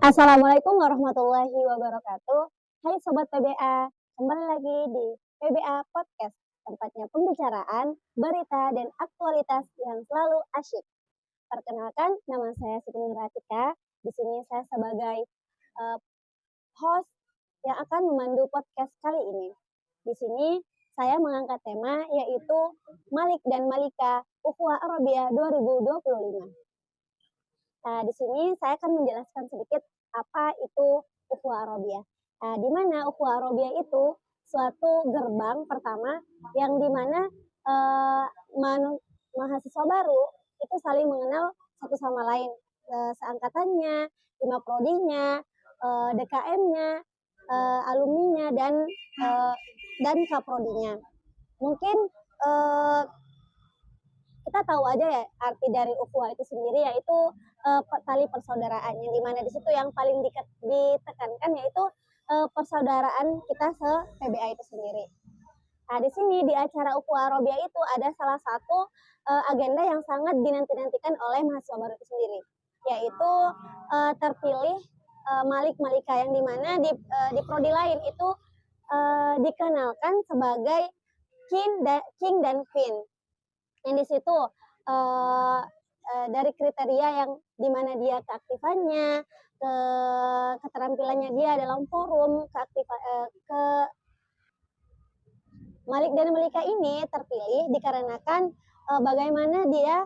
Assalamualaikum warahmatullahi wabarakatuh. Hai Sobat PBA, kembali lagi di PBA Podcast, tempatnya pembicaraan, berita, dan aktualitas yang selalu asyik. Perkenalkan, nama saya Siti Nuratika. Di sini saya sebagai host yang akan memandu podcast kali ini. Di sini saya mengangkat tema yaitu Malik dan Malika Ukhuwah Arabiyah 2025. Nah, di sini saya akan menjelaskan sedikit apa itu Ukhuwah Arabiyah. Nah, di mana Ukhuwah Arabiyah itu suatu gerbang pertama yang di mana mahasiswa baru itu saling mengenal satu sama lain, seangkatannya, lima prodinya, DKM-nya, alumninya dan kaprodinya. Mungkin kita tahu aja ya arti dari ukhuwah itu sendiri, yaitu tali persaudaraan, yang dimana di situ yang paling ditekankan yaitu persaudaraan kita se-PBA itu sendiri. Nah, di sini di acara Ukhuwah Arabiyah itu ada salah satu agenda yang sangat dinanti-nantikan oleh mahasiswa baru itu sendiri, yaitu terpilih Malik Malika, yang dimana di prodi lain itu dikenalkan sebagai King dan Queen. Yang di situ dari kriteria yang dimana dia keaktifannya, keterampilannya dia dalam forum, Malik dan Malika ini terpilih dikarenakan bagaimana dia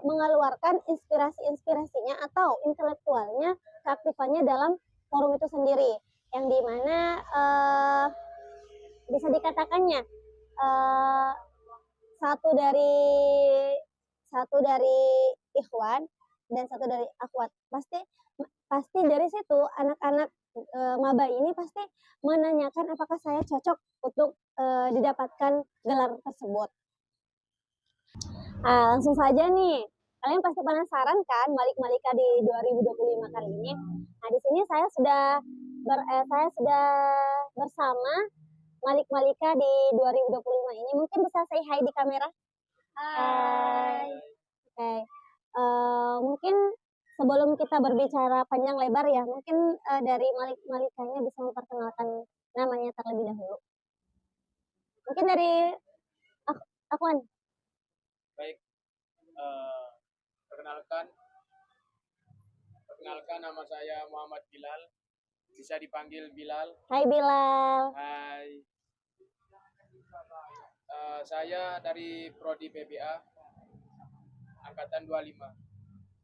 mengeluarkan inspirasinya atau intelektualnya, keaktifannya dalam forum itu sendiri, yang dimana bisa dikatakannya satu dari ikhwan dan satu dari akhwat. Pasti dari situ anak-anak maba ini pasti menanyakan apakah saya cocok untuk didapatkan gelar tersebut. Langsung saja nih, kalian pasti penasaran kan Malik Malika di 2025 kali ini. Nah, di sini saya sudah bersama Malik Malika di 2025 ini. Mungkin bisa say hi di kamera. Hai. Oke. Mungkin sebelum kita berbicara panjang lebar ya, mungkin dari Malik Malikanya bisa memperkenalkan namanya terlebih dahulu. Mungkin dari Akuan. Baik. Perkenalkan nama saya Muhammad Bilal. Bisa dipanggil Bilal. Hai Bilal. Hai. Saya dari Prodi PBA angkatan 25.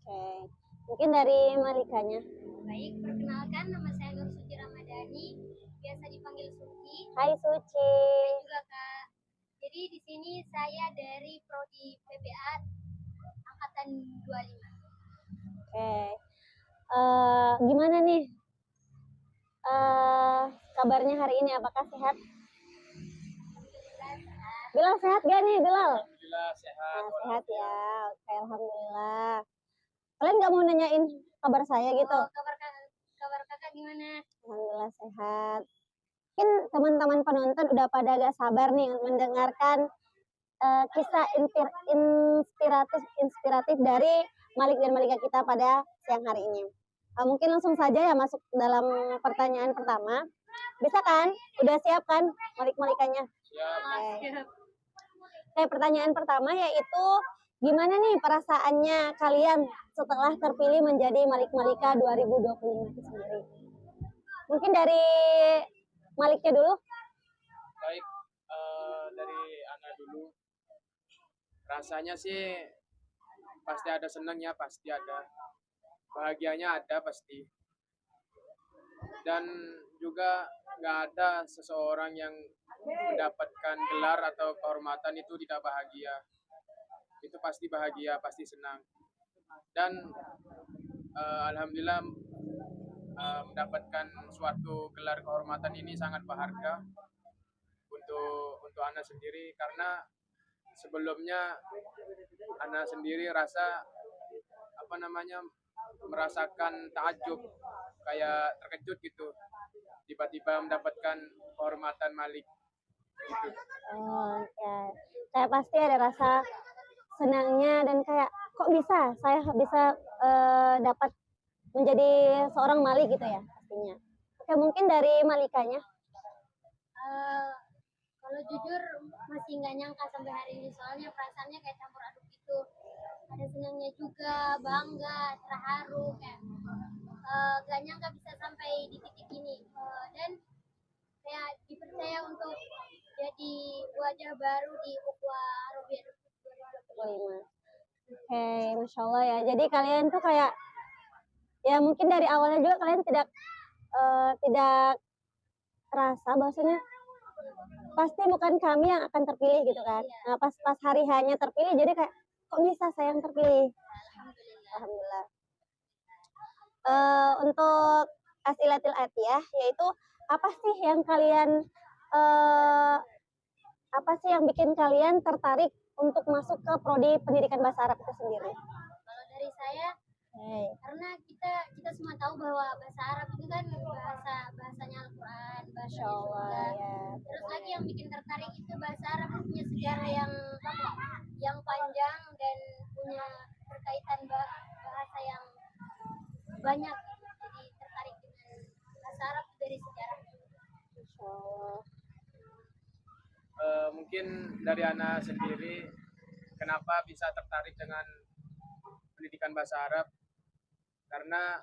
Oke. Mungkin dari Malikanya. Baik, perkenalkan nama saya Nur Suci Ramadhani, biasa dipanggil Suci. Hai Suci. Hai juga Kak. Jadi di sini saya dari Prodi PBA angkatan 25. Oke. Gimana nih kabarnya hari ini? Apakah sehat? Bilal sehat gak nih Bilal? Alhamdulillah sehat. Sehat ya. Oke, alhamdulillah. Kalian nggak mau nanyain kabar saya gitu? Kabar kakak gimana? Alhamdulillah sehat. Mungkin teman-teman penonton udah pada gak sabar nih mendengarkan kisah inspiratif dari Malik dan Malika kita pada siang hari ini. Mungkin langsung saja ya masuk dalam pertanyaan pertama. Bisa kan? Udah siap kan Malik Malikanya? Siap. Oke, pertanyaan pertama yaitu gimana nih perasaannya kalian setelah terpilih menjadi Malik Malika 2025 itu sendiri? Mungkin dari Maliknya dulu. Baik, dari Ana dulu. Rasanya sih pasti ada senangnya, pasti ada. Bahagianya ada pasti. Dan juga nggak ada seseorang yang mendapatkan gelar atau kehormatan itu tidak bahagia. Itu pasti bahagia, pasti senang. Dan alhamdulillah mendapatkan suatu gelar kehormatan ini sangat berharga untuk Ana sendiri, karena sebelumnya Ana sendiri merasakan takjub, kayak terkejut gitu, tiba-tiba mendapatkan kehormatan Malik gitu. Ya. Kayak pasti ada rasa senangnya dan kayak kok bisa saya bisa dapat menjadi seorang Mali gitu ya pastinya. Oke, mungkin dari Malikanya. Kalau jujur masih nggak nyangka sampai hari ini, soalnya perasaannya kayak campur aduk gitu. Ada senangnya juga, bangga, terharu, kayak nggak nyangka bisa sampai di titik ini. Dan kayak dipercaya untuk jadi wajah baru di Ukhuwah Arabiah 2025. Oke, Masya Allah ya. Jadi kalian tuh kayak, ya mungkin dari awalnya juga kalian tidak rasa bahwasanya pasti bukan kami yang akan terpilih gitu kan. Nah pas hari hanya terpilih jadi kayak kok bisa saya yang terpilih. Alhamdulillah. Untuk Asilatil Atiyah yaitu apa sih yang kalian apa sih yang bikin kalian tertarik untuk masuk ke prodi pendidikan bahasa Arab itu sendiri? Kalau dari saya, karena kita semua tahu bahwa bahasa Arab itu kan bahasanya Al-Quran, bahasa surga. Ya. Terus lagi yang bikin tertarik itu bahasa Arab punya sejarah yang panjang dan punya berkaitan bahasa yang banyak. Jadi tertarik dengan bahasa Arab dari sejarah. Masya Allah. Mungkin dari Ana sendiri, kenapa bisa tertarik dengan pendidikan bahasa Arab? Karena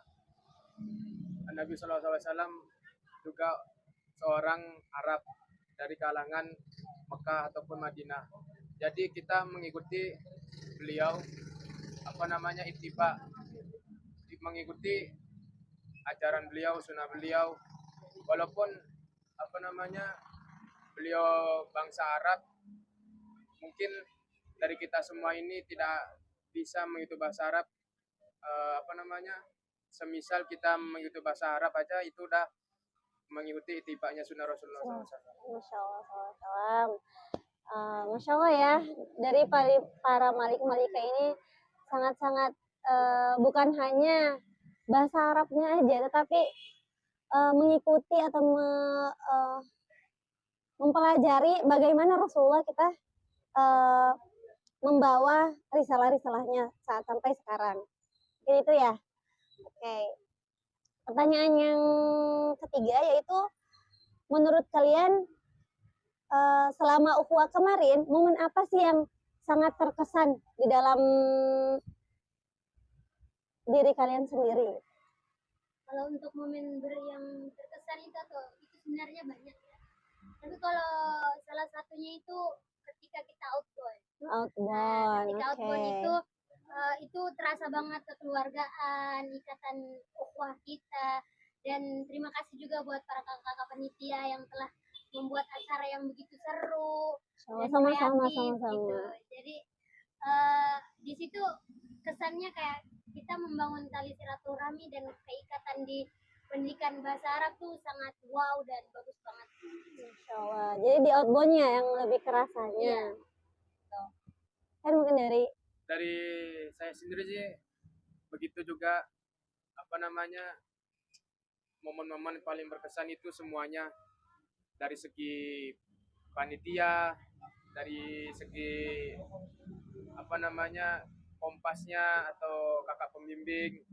Nabi SAW juga seorang Arab dari kalangan Mekah ataupun Madinah. Jadi kita mengikuti beliau, ittiba, mengikuti ajaran beliau, sunnah beliau. Walaupun beliau bangsa Arab, mungkin dari kita semua ini tidak bisa mengikuti bahasa Arab. Semisal kita mengikuti bahasa Arab aja itu udah mengikuti itibanya sunnah Rasulullah SAW. Masya Allah, Masya Allah ya, dari para Malik-Malika ini sangat-sangat bukan hanya bahasa Arabnya aja, tetapi mengikuti atau mempelajari bagaimana Rasulullah kita membawa risalah-risalahnya saat sampai sekarang. Jadi itu ya. Oke. Pertanyaan yang ketiga yaitu menurut kalian selama ukhuwah kemarin momen apa sih yang sangat terkesan di dalam diri kalian sendiri? Kalau untuk momen yang terkesan itu sebenarnya banyak ya. Tapi kalau salah satunya itu ketika kita outbound. Ketika outbound itu terasa banget kekeluargaan, ikatan ukhuwah kita, dan terima kasih juga buat para kakak-kakak panitia yang telah membuat acara yang begitu seru dan kreatif gitu. Jadi di situ kesannya kayak kita membangun tali silaturahmi dan keikatan di pendidikan bahasa Arab tuh sangat wow dan bagus banget. Masya Allah. Jadi di outboundnya yang lebih kerasanya. Kan mungkin dari saya sendiri sih begitu juga momen-momen paling berkesan itu semuanya dari segi panitia, dari segi kompasnya atau kakak pembimbing,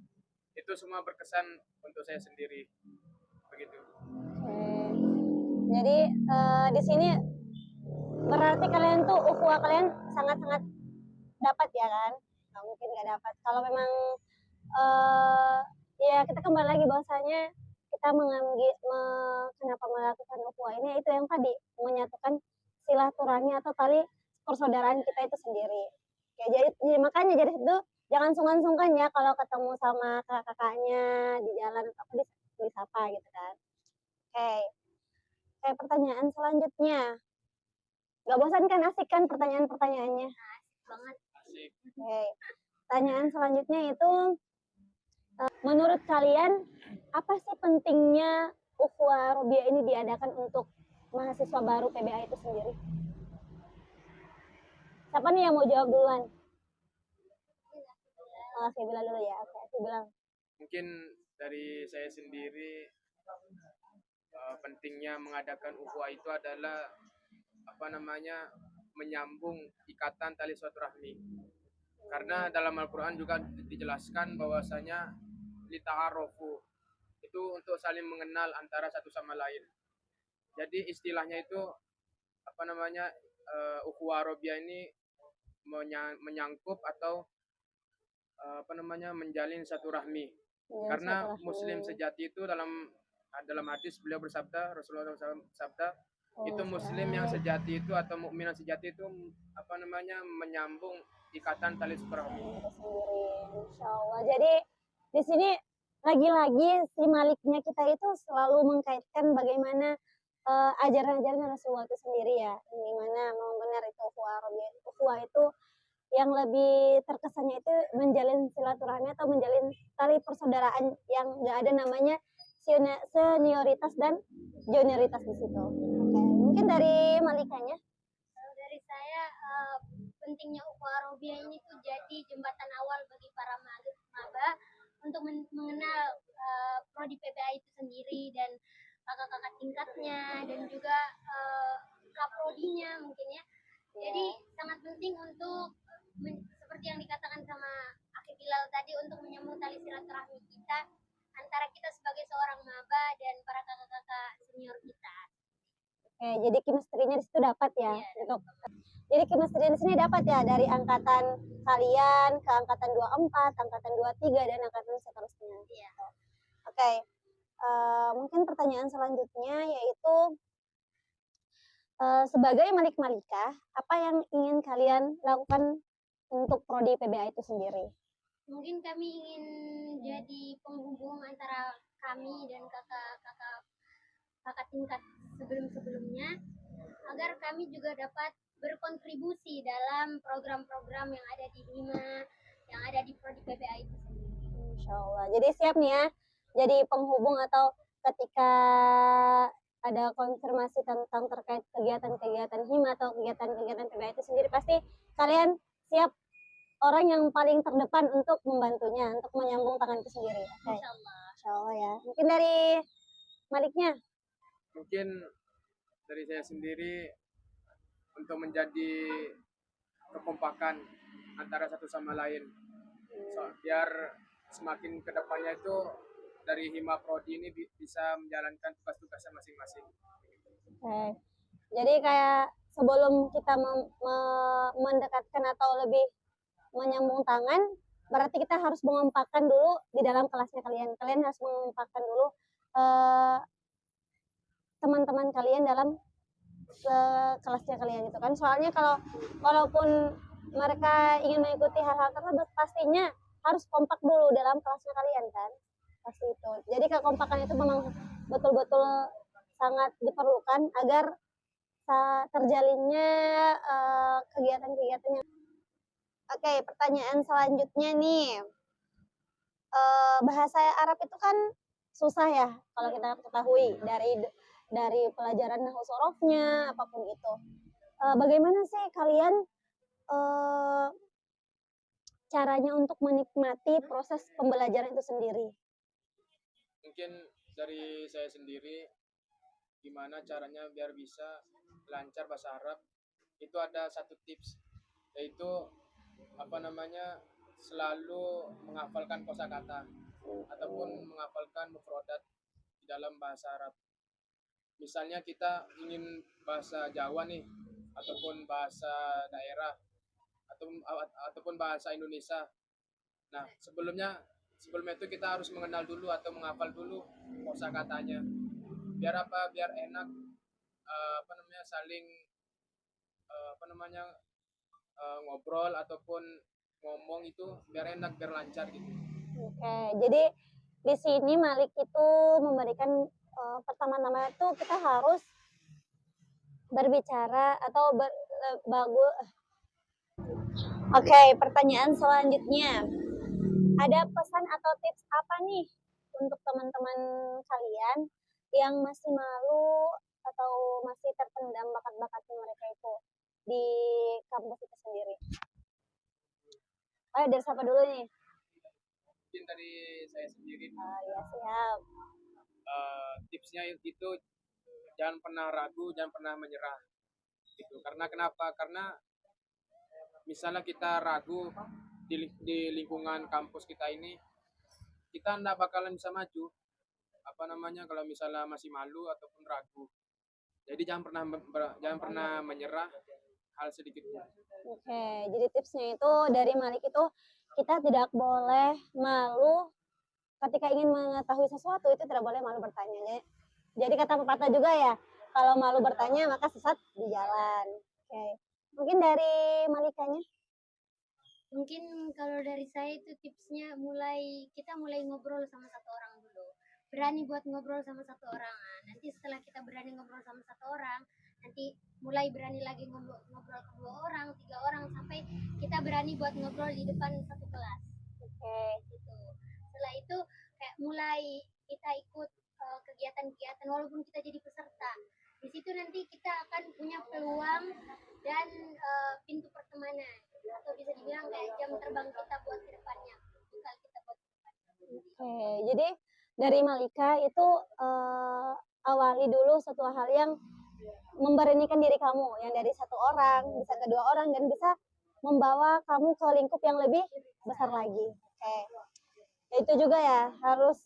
itu semua berkesan untuk saya sendiri begitu. Jadi di sini berarti kalian tuh ukhuwah kalian sangat-sangat dapat ya kan? Nggak mungkin nggak dapat. Kalau memang ya kita kembali lagi bahwasanya kita kenapa melakukan ukhuwah ini itu yang tadi menyatukan silaturahmi atau tali persaudaraan kita itu sendiri. Ya, jadi makanya jadi itu jangan sungkan-sungkan ya kalau ketemu sama kakak-kakaknya di jalan atau disapa gitu kan. Oke. Kayak pertanyaan selanjutnya. Gak bosan kan, asik kan pertanyaan-pertanyaannya? Asik banget. Asik. Oke. Pertanyaan selanjutnya itu, menurut kalian apa sih pentingnya ukhuwah Robiah ini diadakan untuk mahasiswa baru PBA itu sendiri? Siapa nih yang mau jawab duluan? Saya bilang dulu ya. Oke, saya bilang. Mungkin dari saya sendiri pentingnya mengadakan ukhuwah itu adalah menyambung ikatan tali silaturahmi. Karena dalam Al-Quran juga dijelaskan bahwasanya lita'arofu. Itu untuk saling mengenal antara satu sama lain. Jadi istilahnya itu apa namanya, ukhuwah Arabiyah ini menyangkup atau apa namanya, menjalin satu rahmi. Menjalin Karena silaturahmi. muslim sejati itu dalam hadis beliau bersabda, Rasulullah SAW bersabda, itu muslim yang sejati itu atau mukmin yang sejati itu apa namanya, menyambung ikatan tali silaturahmi. Sendiri, insya Allah. Jadi di sini lagi-lagi si Maliknya kita itu selalu mengkaitkan bagaimana ajaran-ajaran Rasulullah itu sendiri ya, gimana memang benar itu ukhuwah itu yang lebih terkesannya itu menjalin silaturahmi atau menjalin tali persaudaraan yang nggak ada namanya senioritas dan junioritas di situ. Oke, mungkin dari Malikanya. Kalau dari saya, pentingnya ukhuwah Arabiyah ini tuh jadi jembatan awal bagi para maba untuk mengenal prodi PBA itu sendiri dan kakak-kakak tingkatnya dan juga kaprodinya mungkin ya. Jadi sangat penting untuk seperti yang dikatakan sama Akhi Bilal tadi, untuk menyambung tali silaturahmi kita antara kita sebagai seorang maba dan para kakak-kakak senior kita. Oke, jadi chemistry-nya di situ dapat ya. Iya. Jadi chemistry di sini dapat ya dari angkatan kalian ke angkatan 24, angkatan 23 dan angkatan seterusnya. Iya. Oke. Mungkin pertanyaan selanjutnya yaitu sebagai Malik Malika, apa yang ingin kalian lakukan untuk prodi PBA itu sendiri? Mungkin kami ingin jadi penghubung antara kami dan kakak tingkat sebelum-sebelumnya, agar kami juga dapat berkontribusi dalam program-program yang ada di HIMA, yang ada di prodi PBA itu sendiri. Insya Allah. Jadi siap nih ya, jadi penghubung atau ketika ada konfirmasi tentang terkait kegiatan-kegiatan HIMA atau kegiatan-kegiatan PBA itu sendiri, pasti kalian siap orang yang paling terdepan untuk membantunya, untuk menyambung tangan itu sendiri. Oke. Insya Allah. Insya Allah ya. Mungkin dari Maliknya. Mungkin dari saya sendiri untuk menjadi kekompakan antara satu sama lain. Biar semakin kedepannya itu dari Hima Prodi ini bisa menjalankan tugas-tugasnya masing-masing. Oke. Jadi kayak sebelum kita mendekatkan atau lebih menyambung tangan, berarti kita harus mengompakkan dulu di dalam kelasnya kalian. Kalian harus mengompakkan dulu teman-teman kalian dalam kelasnya kalian gitu kan. Soalnya walaupun mereka ingin mengikuti hal-hal tersebut, pastinya harus kompak dulu dalam kelasnya kalian kan. Pasti itu. Jadi kekompakan itu memang betul-betul sangat diperlukan agar terjalinnya kegiatan-kegiatannya. Oke, pertanyaan selanjutnya nih. Bahasa Arab itu kan susah ya kalau kita ketahui dari pelajaran nahwu sorofnya apapun itu. Bagaimana sih kalian caranya untuk menikmati proses pembelajaran itu sendiri? Mungkin dari saya sendiri, gimana caranya biar bisa lancar bahasa Arab, itu ada satu tips, yaitu apa namanya, selalu menghafalkan kosakata ataupun menghafalkan mufradat di dalam bahasa Arab. Misalnya kita ingin bahasa Jawa nih, ataupun bahasa daerah, ataupun bahasa Indonesia. Nah, sebelum itu kita harus mengenal dulu atau menghafal dulu kosakatanya. Biar apa? Biar enak saling ngobrol ataupun ngomong itu biar enak, biar lancar gitu. Oke, jadi di sini Malik itu memberikan pertama-tama itu kita harus berbicara atau bagus. Oke, pertanyaan selanjutnya. Ada pesan atau tips apa nih untuk teman-teman kalian yang masih malu atau masih terpendam bakat-bakatnya mereka itu di kampus itu sendiri? Ayo dari siapa dulu nih? Mungkin dari saya sendiri. Ya siap. Tipsnya itu jangan pernah ragu, jangan pernah menyerah. Gitu. Karena kenapa? Karena misalnya kita ragu di lingkungan kampus kita ini, kita nggak bakalan bisa maju kalau misalnya masih malu ataupun ragu. Jadi jangan pernah menyerah hal sedikit pun. Oke, jadi tipsnya itu dari Malik itu kita tidak boleh malu ketika ingin mengetahui sesuatu, itu tidak boleh malu bertanya. Jadi kata pepatah juga ya, kalau malu bertanya maka sesat di jalan. Oke, mungkin dari Malikanya. Mungkin kalau dari saya itu tipsnya kita mulai ngobrol sama satu orang dulu. Berani buat ngobrol sama satu orang. Nah, nanti setelah kita berani ngobrol sama satu orang, nanti mulai berani lagi ngobrol ke 2 orang, 3 orang, sampai kita berani buat ngobrol di depan satu kelas. Oke. Gitu. Setelah itu kayak mulai kita ikut kegiatan-kegiatan walaupun kita jadi peserta. Di situ nanti kita akan punya peluang dan pintu pertemanan, atau bisa dibilang kayak jam terbang kita buat ke depannya, bekal kita buat ke depannya. Oke, jadi dari Malika itu awali dulu satu hal yang memberanikan diri kamu, yang dari 1 orang bisa ke 2 orang dan bisa membawa kamu ke lingkup yang lebih besar lagi. Oke, itu juga ya harus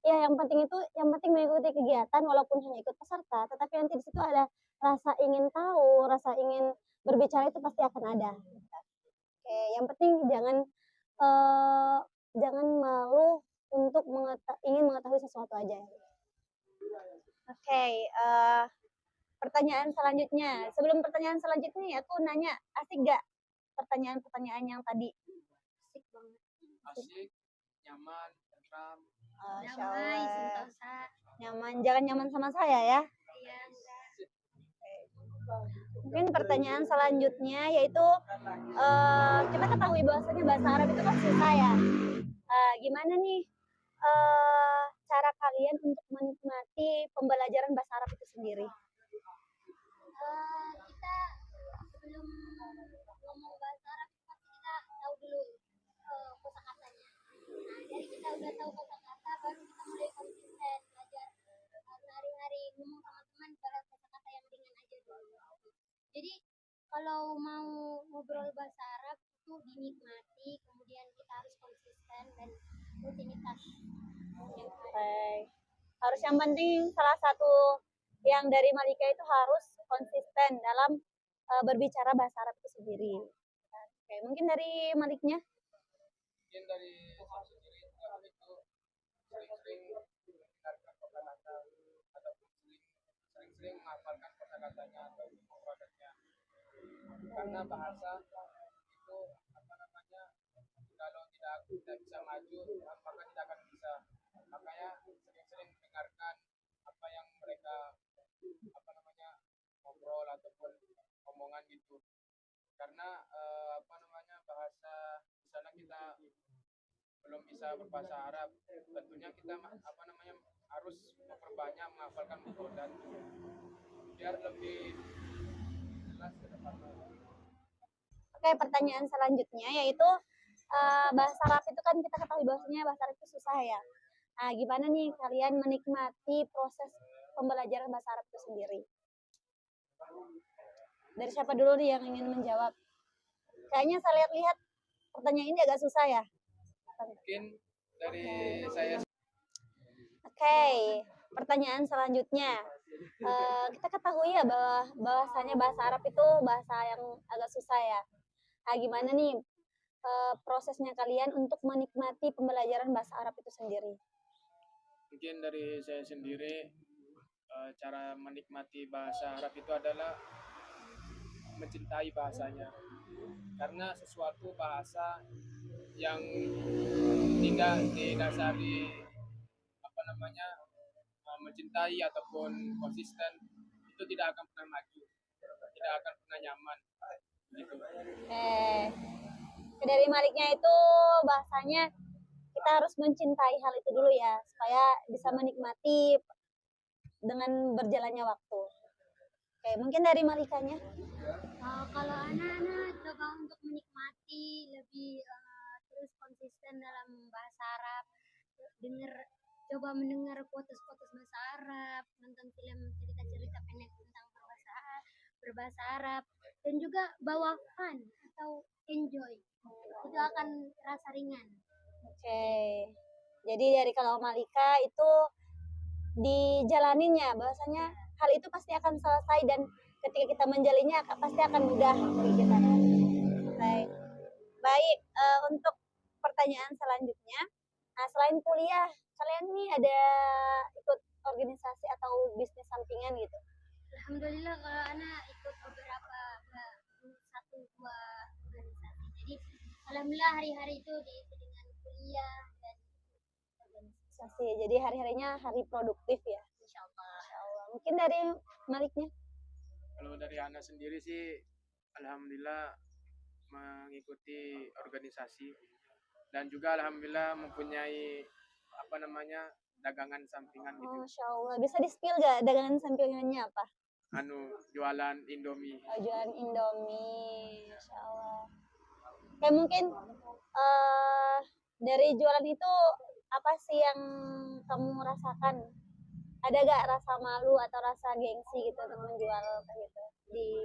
ya yang penting mengikuti kegiatan walaupun hanya ikut peserta, tetapi nanti di situ ada rasa ingin tahu, rasa ingin berbicara itu pasti akan ada. Oke, yang penting jangan malu untuk ingin mengetahui sesuatu aja. Oke, pertanyaan selanjutnya. Sebelum pertanyaan selanjutnya, aku nanya, asik gak pertanyaan-pertanyaan yang tadi? Asik banget. Asik, nyaman, tentram. Damai, sentosa. Nyaman, jangan nyaman sama saya ya. Iya, enggak. Mungkin pertanyaan selanjutnya yaitu kita ketahui bahwasanya bahasa Arab itu kan susah ya. Gimana nih cara kalian untuk menikmati pembelajaran bahasa Arab itu sendiri? Kita sebelum ngomong bahasa Arab pasti kita tahu dulu kosakatanya. Nah, dari kita udah tahu kosakata, baru kita mulai konsisten belajar sehari-hari, ngomong sama teman pada kosakata yang ringan aja dulu. Jadi kalau mau ngobrol bahasa Arab itu dinikmati, kemudian kita harus konsisten dan rutinitas. Harus yang penting salah satu yang dari Malika itu harus konsisten dalam berbicara bahasa Arab itu sendiri. Oke, mungkin dari Maliknya? Mungkin dari saya sendiri itu sering-sering mendengarkan kata-kata ataupun sering-sering menghafalkan kata-katanya atau mufradatnya. Karena bahasa itu kalau tidak bisa maju maka tidak akan bisa. Makanya sering-sering mendengarkan apa yang mereka ngobrol ataupun omongan gitu. Karena bahasa misalnya kita belum bisa berbahasa Arab, tentunya kita harus memperbanyak menghafalkan mufradat biar lebih jelas ke depannya. Oke, pertanyaan selanjutnya yaitu bahasa Arab itu kan kita ketahui bahwasanya bahasa Arab itu susah ya. Nah, gimana nih kalian menikmati proses pembelajaran bahasa Arab itu sendiri? Dari siapa dulu nih yang ingin menjawab? Kayaknya saya lihat pertanyaan ini agak susah ya. Mungkin dari saya. Oke, pertanyaan selanjutnya. Kita ketahui ya bahwasanya bahasa Arab itu bahasa yang agak susah ya. Nah, gimana nih prosesnya kalian untuk menikmati pembelajaran bahasa Arab itu sendiri? Mungkin dari saya sendiri cara menikmati bahasa Arab itu adalah mencintai bahasanya. Karena sesuatu bahasa yang tidak didasari mencintai ataupun konsisten itu tidak akan pernah maju, tidak akan pernah nyaman gitu. Dari Maliknya itu bahasanya kita harus mencintai hal itu dulu ya supaya bisa menikmati dengan berjalannya waktu. Oke, mungkin dari Malikanya? Kalau anak-anak coba untuk menikmati lebih terus konsisten dalam bahasa Arab, coba mendengar quotes-quotes bahasa Arab, nonton film cerita-cerita pendek tentang berbahasa Arab, dan juga bawa fun atau enjoy. Itu akan rasa ringan. Oke. Jadi dari kalau Malika itu dijalaninnya, bahwasanya hal itu pasti akan selesai dan ketika kita menjalinnya pasti akan mudah bagi kita. Baik. Baik, untuk pertanyaan selanjutnya. Nah, selain kuliah, kalian nih ada ikut organisasi atau bisnis sampingan gitu? Alhamdulillah kalau anak ikut beberapa satu dua organisasi. Jadi alhamdulillah hari-hari itu diisi dengan kuliah dan Organisasi. Jadi hari-harinya hari produktif ya. insyaallah. Insyaallah. Mungkin dari Maliknya. Kalau dari anak sendiri sih, alhamdulillah mengikuti organisasi dan juga alhamdulillah mempunyai dagangan sampingan gitu. Masya Allah. Bisa di-spill gak dagangan sampingannya apa? Jualan Indomie. Oh, jualan Indomie. Masya Allah. Kayak mungkin dari jualan itu apa sih yang kamu rasakan? Ada gak rasa malu atau rasa gengsi gitu untuk menjual kayak gitu?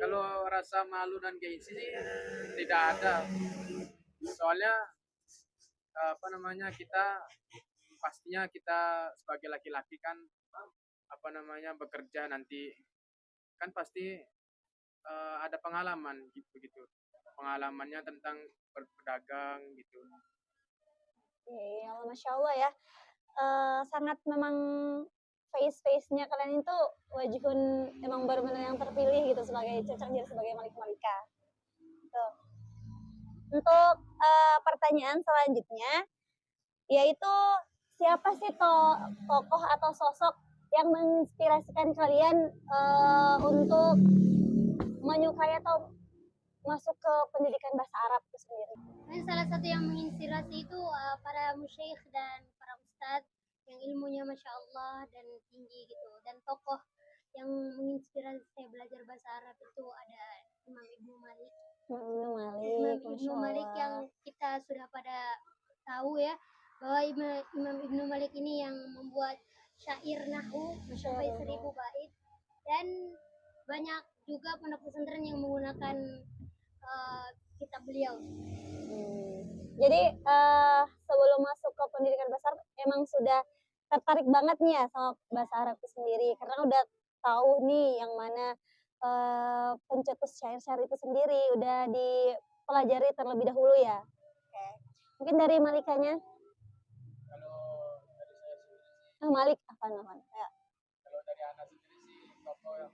Kalau rasa malu dan gengsi sih tidak ada. Soalnya kita sebagai laki-laki kan bekerja nanti kan pasti ada pengalaman gitu. Pengalamannya tentang berdagang gitu. Ya Allah, Masya Allah ya. Sangat memang face-nya kalian itu wajibun emang benar-benar yang terpilih gitu sebagai cocok jadi sebagai Malika. Gitu. Untuk pertanyaan selanjutnya, yaitu siapa sih tokoh atau sosok yang menginspirasikan kalian untuk menyukai atau masuk ke pendidikan bahasa Arab itu sendiri? Nah, salah satu yang menginspirasi itu para musyikh dan para ustadz yang ilmunya masya Allah dan tinggi gitu. Dan tokoh yang menginspirasi saya belajar bahasa Arab itu ada Imam Ibnu Malik. Imam Ibnu Malik yang kita sudah pada tahu ya bahwa Imam Ibnu Malik ini yang membuat syair nahwu sampai 1000 bait dan banyak juga pondok pesantren yang menggunakan kitab beliau. Jadi sebelum masuk ke pendidikan bahasa Arab emang sudah tertarik banget nih ya sama bahasa Arab itu sendiri karena udah tahu nih yang mana pencetus syair-syair itu sendiri udah dipelajari terlebih dahulu ya. Oke. Mungkin dari Malikanya? Kalau dari saya sendiri sih, Malik apa namanya? Ya. kalau dari anak sendiri sih tokoh yang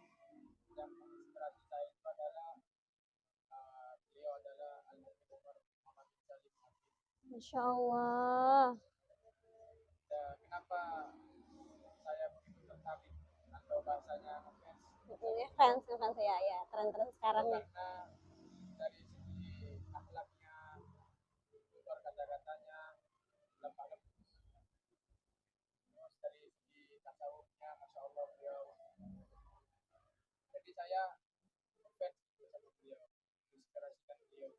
menginspirasi saya itu adalah beliau adalah Al-Mu'min Umar Muhammad bin Salim. Masya Allah. Kenapa saya begitu tertarik atau bahasanya Fans ya tren-tren sekarang ya. karena dari segi akhlaknya, tutur kata-katanya lemah lembut, terus dari segi tasawufnya masya Allah beliau. Jadi saya fans sama beliau, menginspirasikan beliau.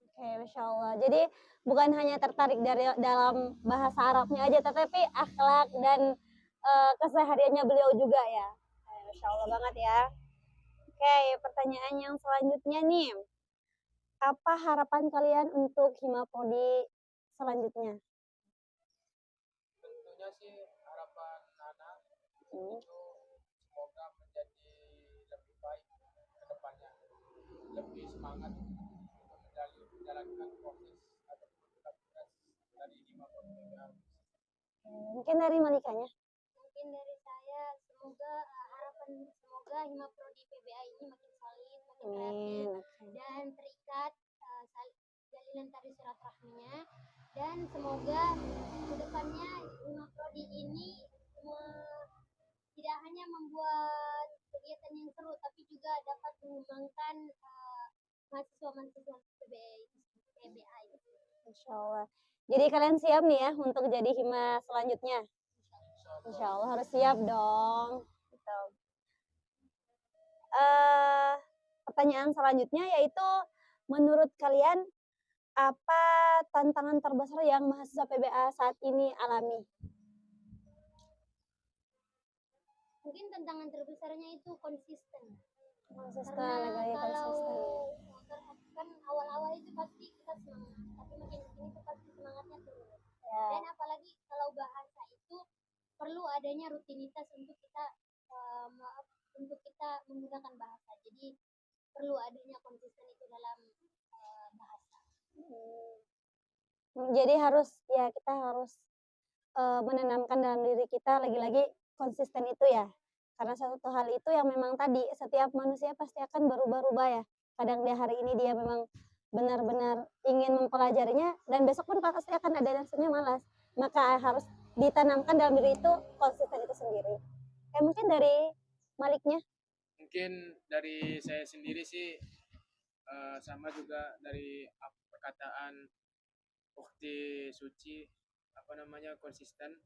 Oke, Masya Allah. Jadi bukan hanya tertarik dari dalam bahasa Arabnya aja, tetapi akhlak dan kesehariannya beliau juga ya. Masya Allah banget ya. Oke, pertanyaan yang selanjutnya nih. Apa harapan kalian untuk Himaprodi selanjutnya? Tentunya sih harapan anak itu semoga menjadi lebih baik ke depannya, lebih semangat untuk menjalankan proses ataupun tugas dari Himaprodi. Mungkin dari Malikanya? Mungkin dari saya semoga Himaprodi PBA ini makin solid, makin kreatif dan terikat jalinan tali silaturahminya dan semoga kedepannya Himaprodi ini tidak hanya membuat kegiatan yang seru tapi juga dapat mengembangkan mahasiswa-mahasiswa PBA. Insya Allah. Jadi kalian siap nih ya untuk jadi hima selanjutnya? Insya Allah harus siap dong. Gitu. Pertanyaan selanjutnya yaitu menurut kalian apa tantangan terbesar yang mahasiswa PBA saat ini alami? Mungkin tantangan terbesarnya itu konsisten. Karena kan awal-awal itu pasti kita semangat, tapi makin kesini tuh pasti semangatnya turun. Dan apalagi kalau bahasa itu perlu adanya rutinitas untuk kita menggunakan bahasa. Jadi perlu adanya konsisten itu dalam bahasa. Jadi kita harus menanamkan dalam diri kita lagi-lagi konsisten itu ya. Karena satu hal itu yang memang tadi setiap manusia pasti akan berubah-ubah ya. Kadang hari ini dia memang benar-benar ingin mempelajarinya dan besok pun pasti akan ada rasanya malas. Maka harus ditanamkan dalam diri itu konsisten itu sendiri. Mungkin dari Maliknya. Mungkin dari saya sendiri sih sama juga dari perkataan Ukti Suci, konsisten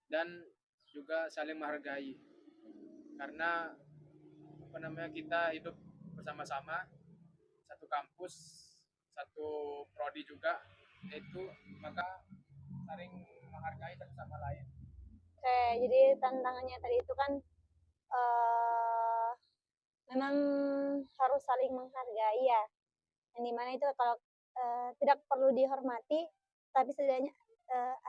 dan juga saling menghargai. Karena kita hidup bersama-sama satu kampus, satu prodi juga, itu maka saling menghargai satu sama lain. Oke, jadi tantangannya tadi itu kan memang harus saling menghargai ya. Yang dimana itu kalau tidak perlu dihormati, tapi setidaknya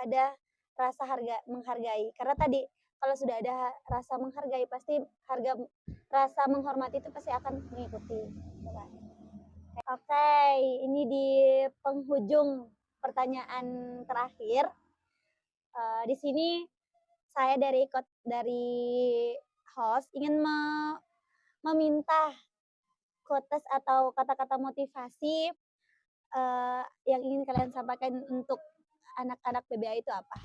ada rasa menghargai. Karena tadi kalau sudah ada rasa menghargai, pasti rasa menghormati itu pasti akan mengikuti. Oke, ini di penghujung pertanyaan terakhir. Di sini saya dari host ingin meminta quotes atau kata-kata motivasi yang ingin kalian sampaikan untuk anak-anak PBA itu apa?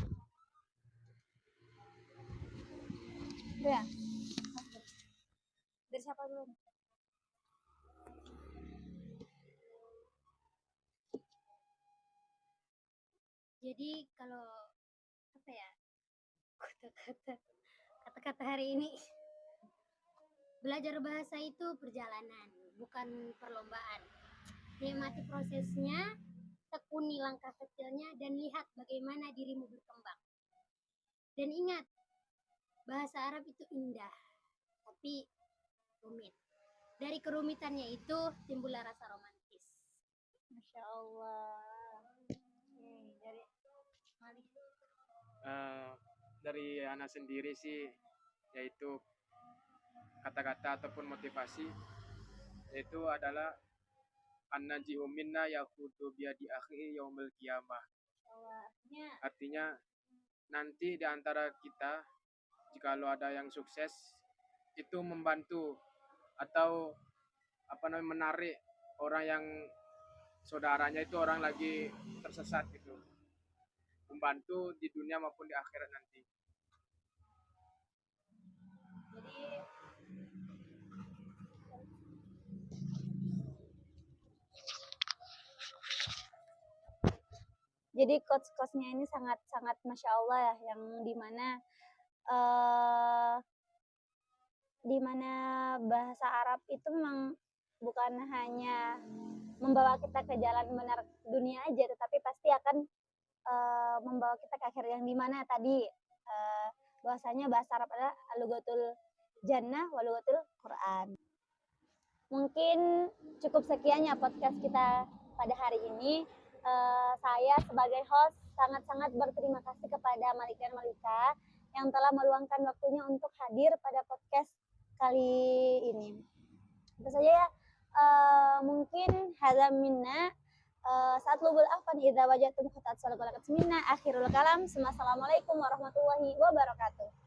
Ya. Dari siapa dulu? Jadi kalau kata-kata hari ini, belajar bahasa itu perjalanan, bukan perlombaan. Nikmati prosesnya, tekuni langkah kecilnya, dan lihat bagaimana dirimu berkembang. Dan ingat, bahasa Arab itu indah, tapi rumit. Dari kerumitannya itu timbullah rasa romantis. Masya Allah. Dari anak sendiri sih, yaitu kata-kata ataupun motivasi, yaitu adalah an-najihu minna yaqutu biyadi akhihi yaumil qiyamah. Artinya nanti di antara kita jikalau ada yang sukses itu membantu atau menarik orang yang saudaranya itu orang lagi tersesat gitu, membantu di dunia maupun di akhirat nanti. Jadi coach-coachnya ini sangat Masya Allah ya, yang dimana bahasa Arab itu memang bukan hanya membawa kita ke jalan benar dunia aja, tetapi pasti akan membawa kita ke akhir yang dimana tadi bahwasanya bahasa Arab adalah lugatul jannah wa lugatul Quran. Mungkin cukup sekian ya podcast kita pada hari ini. Saya sebagai host sangat-sangat berterima kasih kepada Malika dan Malika yang telah meluangkan waktunya untuk hadir pada podcast kali ini. Itu saja ya. Mungkin hadza minna. Satlubul afan idza wajatum khatat salaqalakat minna. Akhirul kalam. Assalamualaikum warahmatullahi wabarakatuh.